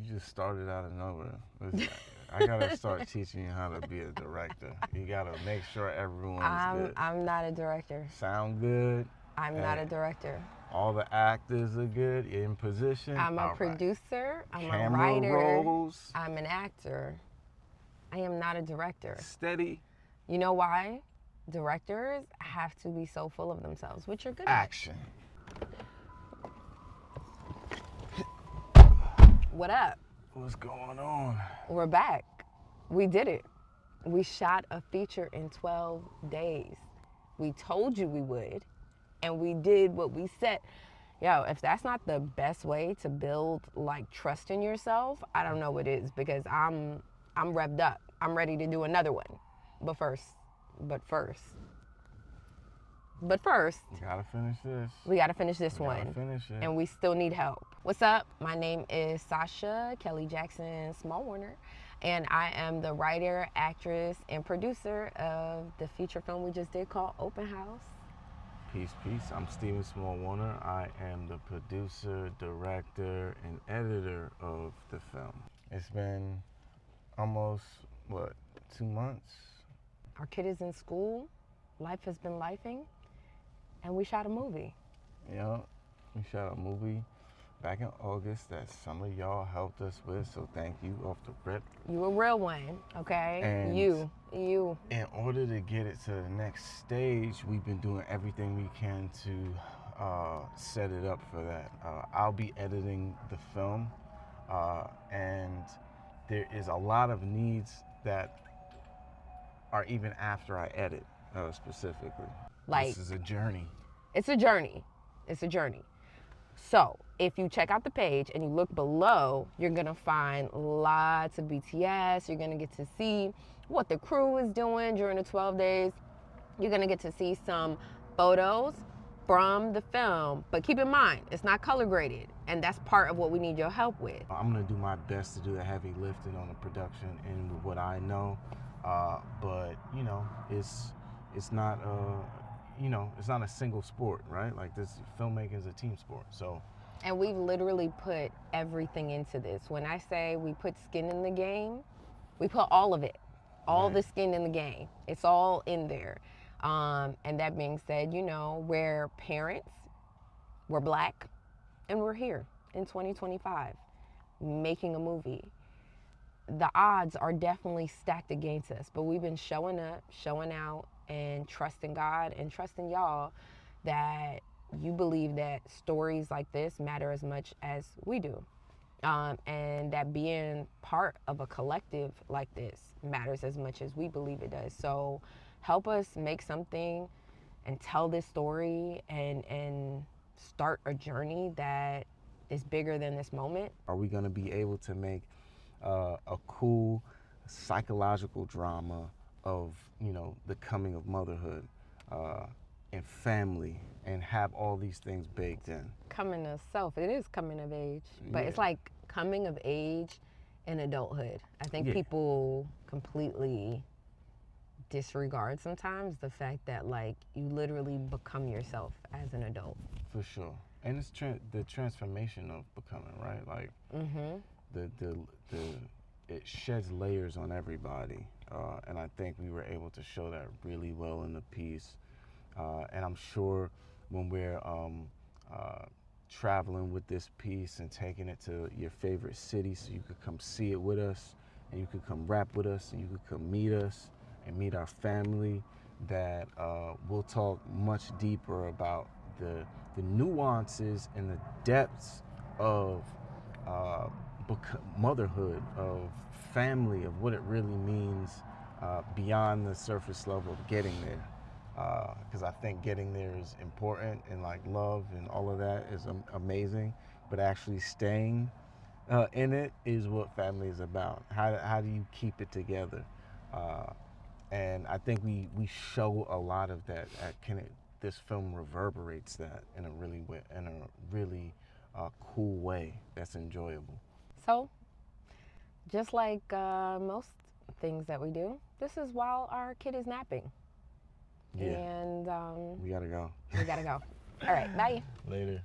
You just started out of nowhere. I gotta start teaching you how to be a director. You gotta make sure everyone's good. I'm not a director. Sound good. I'm not a director. All the actors are good. You're in position. I'm a All right. producer. I'm Camera a writer. rolls. I'm an actor. I am not a director. Steady. You know why? Directors have to be so full of themselves, which you're good Action. at. What up? What's going on? We're back. We did it. We shot a feature in 12 days. We told you we would, and we did what we said. Yo, if that's not the best way to build like trust in yourself, I don't know what is, because I'm revved up. I'm ready to do another one. But first, We gotta finish this. we gotta finish this one. Gotta finish it. And we still need help. What's up? My name is Sasha Kelly Jackson Smallwarner, and I am the writer, actress, and producer of the feature film we just did called Open House. Peace, peace. I'm Steven Smallwarner. I am the producer, director, and editor of the film. It's been almost, 2 months? Our kid is in school. Life has been lifing. And we shot a movie. Yeah, we shot a movie back in August that some of y'all helped us with, so thank you off the rip. You a real one, okay? And you. In order to get it to the next stage, we've been doing everything we can to set it up for that. I'll be editing the film, and there is a lot of needs that are even after I edit, specifically. Like, this is a journey. It's a journey. It's a journey. So if you check out the page and you look below, you're gonna find lots of BTS. You're gonna get to see what the crew is doing during the 12 days. You're gonna get to see some photos from the film. But keep in mind, it's not color graded. And that's part of what we need your help with. I'm gonna do my best to do the heavy lifting on the production and with what I know. But you know, it's not it's not a single sport, right? Like, this filmmaking is a team sport. So, and we've literally put everything into this. When I say we put skin in the game, we put all of it, all right. The skin in the game. It's all in there. And that being said, we're parents, we're Black, and we're here in 2025 making a movie. The odds are definitely stacked against us, but we've been showing up, showing out, and trusting God and trusting y'all that you believe that stories like this matter as much as we do. And that being part of a collective like this matters as much as we believe it does. So help us make something and tell this story and start a journey that is bigger than this moment. Are we gonna be able to make a cool psychological drama of the coming of motherhood and family, and have all these things baked in? Coming of self, it is coming of age, but Yeah. It's like coming of age in adulthood. I think people completely disregard sometimes the fact that like you literally become yourself as an adult. For sure. And it's the transformation of becoming, right? Like, it sheds layers on everybody, and I think we were able to show that really well in the piece. And I'm sure when we're traveling with this piece and taking it to your favorite city, so you could come see it with us, and you could come rap with us, and you could come meet us and meet our family, that we'll talk much deeper about the nuances and the depths of motherhood, of family, of what it really means beyond the surface level of getting there. Because I think getting there is important, and like love and all of that is amazing, but actually staying in it is what family is about. How do you keep it together? And I think we show a lot of that. This film reverberates that in a really cool way that's enjoyable. So, just like most things that we do, this is while our kid is napping. Yeah. And we gotta go. We gotta go. All right, bye. Later.